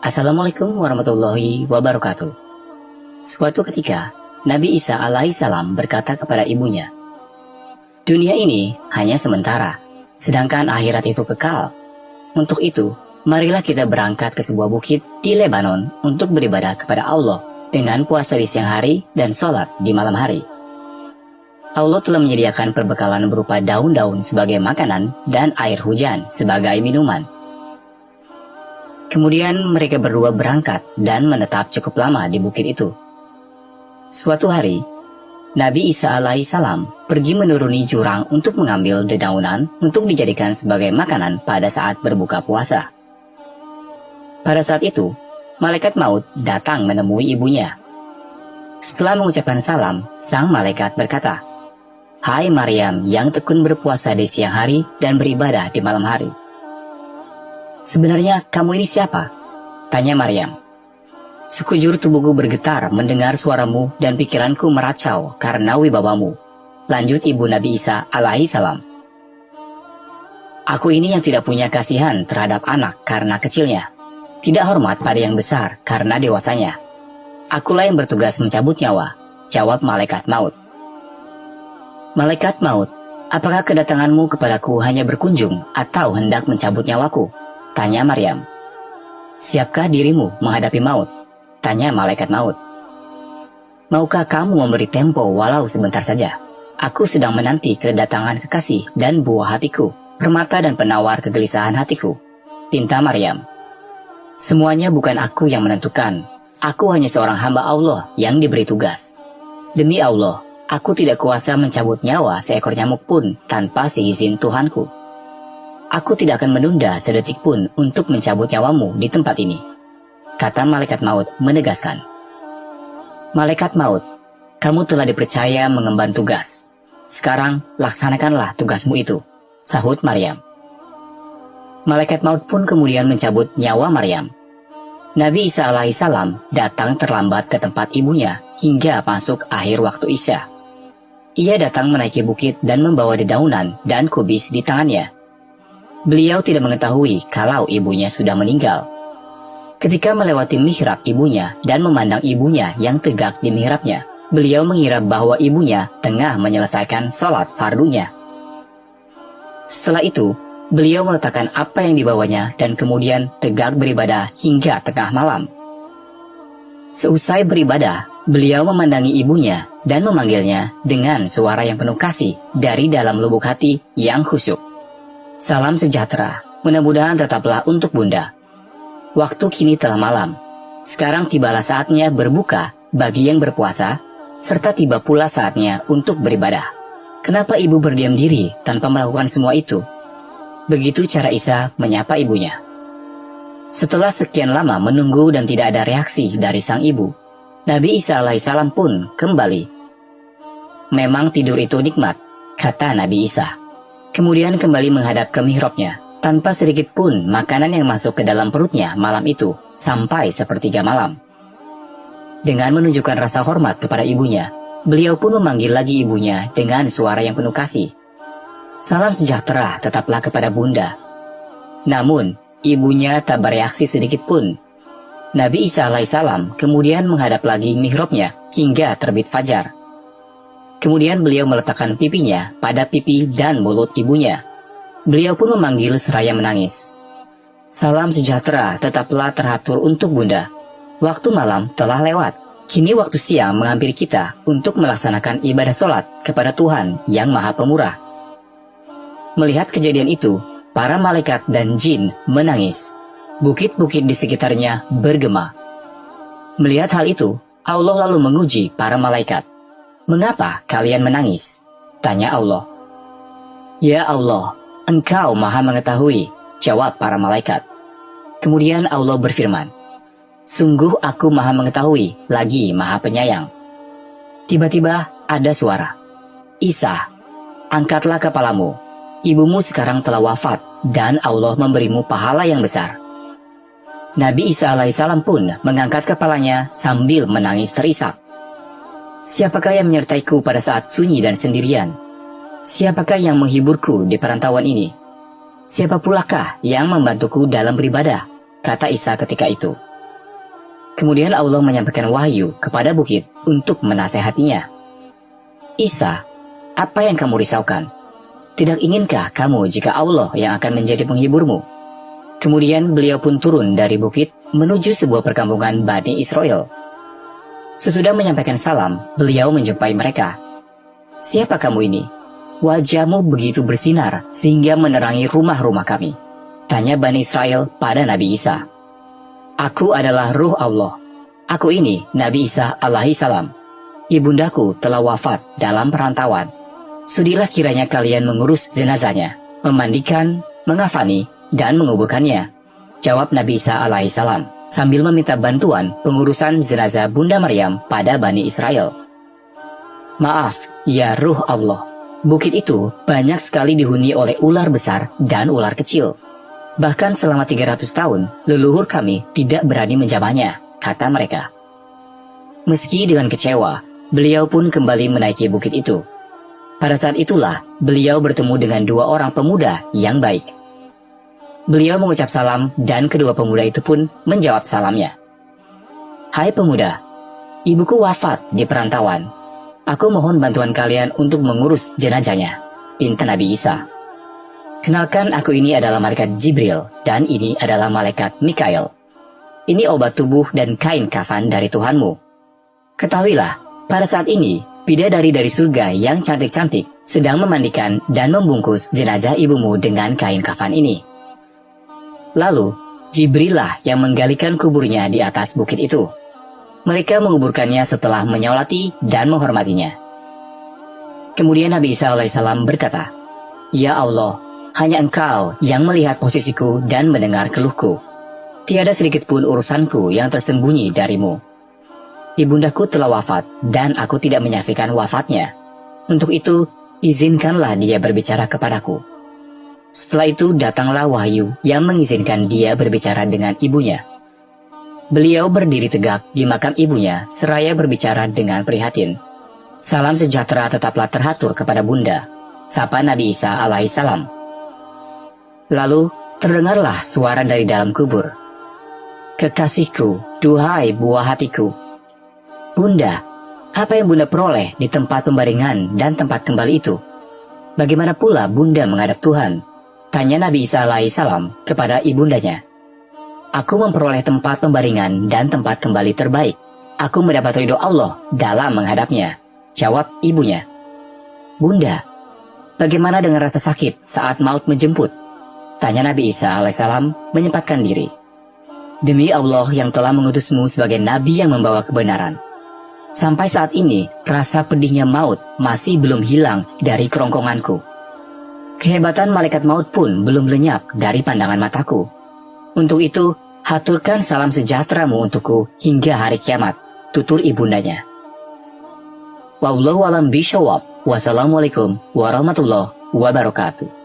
Assalamualaikum warahmatullahi wabarakatuh. Suatu ketika, Nabi Isa alaihissalam berkata kepada ibunya, "Dunia ini hanya sementara, sedangkan akhirat itu kekal. Untuk itu, marilah kita berangkat ke sebuah bukit di Lebanon untuk beribadah kepada Allah dengan puasa di siang hari dan sholat di malam hari. Allah telah menyediakan perbekalan berupa daun-daun sebagai makanan dan air hujan sebagai minuman." Kemudian mereka berdua berangkat dan menetap cukup lama di bukit itu. Suatu hari, Nabi Isa alaihissalam pergi menuruni jurang untuk mengambil dedaunan untuk dijadikan sebagai makanan pada saat berbuka puasa. Pada saat itu, malaikat maut datang menemui ibunya. Setelah mengucapkan salam, sang malaikat berkata, "Hai Maryam yang tekun berpuasa di siang hari dan beribadah di malam hari. Sebenarnya kamu ini siapa?" tanya Maryam. "Sekujur tubuhku bergetar mendengar suaramu dan pikiranku meracau karena wibawamu," lanjut ibu Nabi Isa alaihissalam. "Aku ini yang tidak punya kasihan terhadap anak karena kecilnya, tidak hormat pada yang besar karena dewasanya. Akulah yang bertugas mencabut nyawa," jawab malaikat maut. "Malaikat maut, apakah kedatanganmu kepadaku hanya berkunjung atau hendak mencabut nyawaku?" tanya Maryam. "Siapkah dirimu menghadapi maut?" tanya malaikat maut. "Maukah kamu memberi tempo walau sebentar saja? Aku sedang menanti kedatangan kekasih dan buah hatiku, permata dan penawar kegelisahan hatiku," pinta Maryam. "Semuanya bukan aku yang menentukan. Aku hanya seorang hamba Allah yang diberi tugas. Demi Allah, aku tidak kuasa mencabut nyawa seekor nyamuk pun tanpa seizin Tuhanku. Aku tidak akan menunda sedetik pun untuk mencabut nyawamu di tempat ini," kata malaikat maut menegaskan. "Malaikat maut, kamu telah dipercaya mengemban tugas. Sekarang laksanakanlah tugasmu itu," sahut Maryam. Malaikat maut pun kemudian mencabut nyawa Maryam. Nabi Isa alaihissalam datang terlambat ke tempat ibunya hingga masuk akhir waktu Isya. Ia datang menaiki bukit dan membawa dedaunan dan kubis di tangannya. Beliau tidak mengetahui kalau ibunya sudah meninggal. Ketika melewati mihrab ibunya dan memandang ibunya yang tegak di mihrabnya, beliau mengira bahwa ibunya tengah menyelesaikan sholat fardunya. Setelah itu, beliau meletakkan apa yang dibawanya dan kemudian tegak beribadah hingga tengah malam. Seusai beribadah, beliau memandangi ibunya dan memanggilnya dengan suara yang penuh kasih dari dalam lubuk hati yang khusyuk. "Salam sejahtera, mudah-mudahan tetaplah untuk Bunda. Waktu kini telah malam. Sekarang tibalah saatnya berbuka bagi yang berpuasa, serta tiba pula saatnya untuk beribadah. Kenapa ibu berdiam diri tanpa melakukan semua itu?" Begitu cara Isa menyapa ibunya. Setelah sekian lama menunggu dan tidak ada reaksi dari sang ibu, Nabi Isa alaihissalam pun kembali. "Memang tidur itu nikmat," kata Nabi Isa. Kemudian kembali menghadap ke mihrabnya, tanpa sedikit pun makanan yang masuk ke dalam perutnya malam itu sampai sepertiga malam. Dengan menunjukkan rasa hormat kepada ibunya, beliau pun memanggil lagi ibunya dengan suara yang penuh kasih. "Salam sejahtera tetaplah kepada Bunda." Namun, ibunya tak bereaksi sedikit pun. Nabi Isa alaihissalam kemudian menghadap lagi mihrabnya hingga terbit fajar. Kemudian beliau meletakkan pipinya pada pipi dan mulut ibunya. Beliau pun memanggil seraya menangis. "Salam sejahtera tetaplah teratur untuk Bunda. Waktu malam telah lewat. Kini waktu siang menghampiri kita untuk melaksanakan ibadah sholat kepada Tuhan yang Maha Pemurah." Melihat kejadian itu, para malaikat dan jin menangis. Bukit-bukit di sekitarnya bergema. Melihat hal itu, Allah lalu menguji para malaikat. "Mengapa kalian menangis?" tanya Allah. "Ya Allah, Engkau Maha Mengetahui," jawab para malaikat. Kemudian Allah berfirman, "Sungguh aku Maha Mengetahui lagi Maha Penyayang." Tiba-tiba ada suara, "Isa, angkatlah kepalamu. Ibumu sekarang telah wafat dan Allah memberimu pahala yang besar." Nabi Isa alaihissalam pun mengangkat kepalanya sambil menangis terisak. "Siapakah yang menyertaiku pada saat sunyi dan sendirian? Siapakah yang menghiburku di perantauan ini? Siapa pulakah yang membantuku dalam beribadah?" kata Isa ketika itu. Kemudian Allah menyampaikan wahyu kepada bukit untuk menasehatinya. Isa, apa yang kamu risaukan? Tidak inginkah kamu jika Allah yang akan menjadi penghiburmu? Kemudian beliau pun turun dari bukit menuju sebuah perkampungan Bani Israel. Sesudah menyampaikan salam, beliau menjumpai mereka. Siapa kamu ini? Wajahmu begitu bersinar sehingga menerangi rumah-rumah kami. Tanya Bani Israel pada Nabi Isa. Aku adalah ruh Allah. Aku ini Nabi Isa alaihi salam. Ibundaku telah wafat dalam perantauan. Sudilah kiranya kalian mengurus jenazahnya, memandikan, mengafani, dan menguburkannya. Jawab Nabi Isa alaihi salam sambil meminta bantuan pengurusan jenazah Bunda Maryam pada Bani Israel. Maaf, ya ruh Allah. Bukit itu banyak sekali dihuni oleh ular besar dan ular kecil. Bahkan selama 300 tahun, leluhur kami tidak berani menjamahnya, kata mereka. Meski dengan kecewa, beliau pun kembali menaiki bukit itu. Pada saat itulah, beliau bertemu dengan dua orang pemuda yang baik. Beliau mengucap salam dan kedua pemuda itu pun menjawab salamnya. Hai pemuda, ibuku wafat di perantauan. Aku mohon bantuan kalian untuk mengurus jenazahnya, pinta Nabi Isa. Kenalkan, aku ini adalah malaikat Jibril dan ini adalah malaikat Mikail. Ini obat tubuh dan kain kafan dari Tuhanmu. Ketahuilah, pada saat ini, bidadari dari surga yang cantik-cantik sedang memandikan dan membungkus jenazah ibumu dengan kain kafan ini. Lalu, Jibril lah yang menggalikan kuburnya di atas bukit itu. Mereka menguburkannya setelah menyolati dan menghormatinya. Kemudian Nabi Isa alaihissalam berkata, Ya Allah, hanya Engkau yang melihat posisiku dan mendengar keluhku. Tiada sedikit pun urusanku yang tersembunyi darimu. Ibundaku telah wafat dan aku tidak menyaksikan wafatnya. Untuk itu, izinkanlah dia berbicara kepadaku. Setelah itu datanglah wahyu yang mengizinkan dia berbicara dengan ibunya. Beliau berdiri tegak di makam ibunya seraya berbicara dengan prihatin. Salam sejahtera tetaplah terhatur kepada bunda, sapa Nabi Isa alaihissalam. Lalu terdengarlah suara dari dalam kubur. Kekasihku, duhai buah hatiku. Bunda, apa yang bunda peroleh di tempat pembaringan dan tempat kembali itu? Bagaimana pula bunda menghadap Tuhan? Tanya Nabi Isa alaihissalam kepada ibundanya. Aku memperoleh tempat pembaringan dan tempat kembali terbaik. Aku mendapat ridho Allah dalam menghadapnya. Jawab ibunya. Bunda, bagaimana dengan rasa sakit saat maut menjemput? Tanya Nabi Isa alaihissalam menyempatkan diri. Demi Allah yang telah mengutusmu sebagai nabi yang membawa kebenaran. Sampai saat ini, rasa pedihnya maut masih belum hilang dari kerongkonganku. Kehebatan malaikat maut pun belum lenyap dari pandangan mataku. Untuk itu, haturkan salam sejahteramu untukku hingga hari kiamat, tutur ibundanya. Wallahu a'lam bishawab. Wassalamualaikum warahmatullahi wabarakatuh.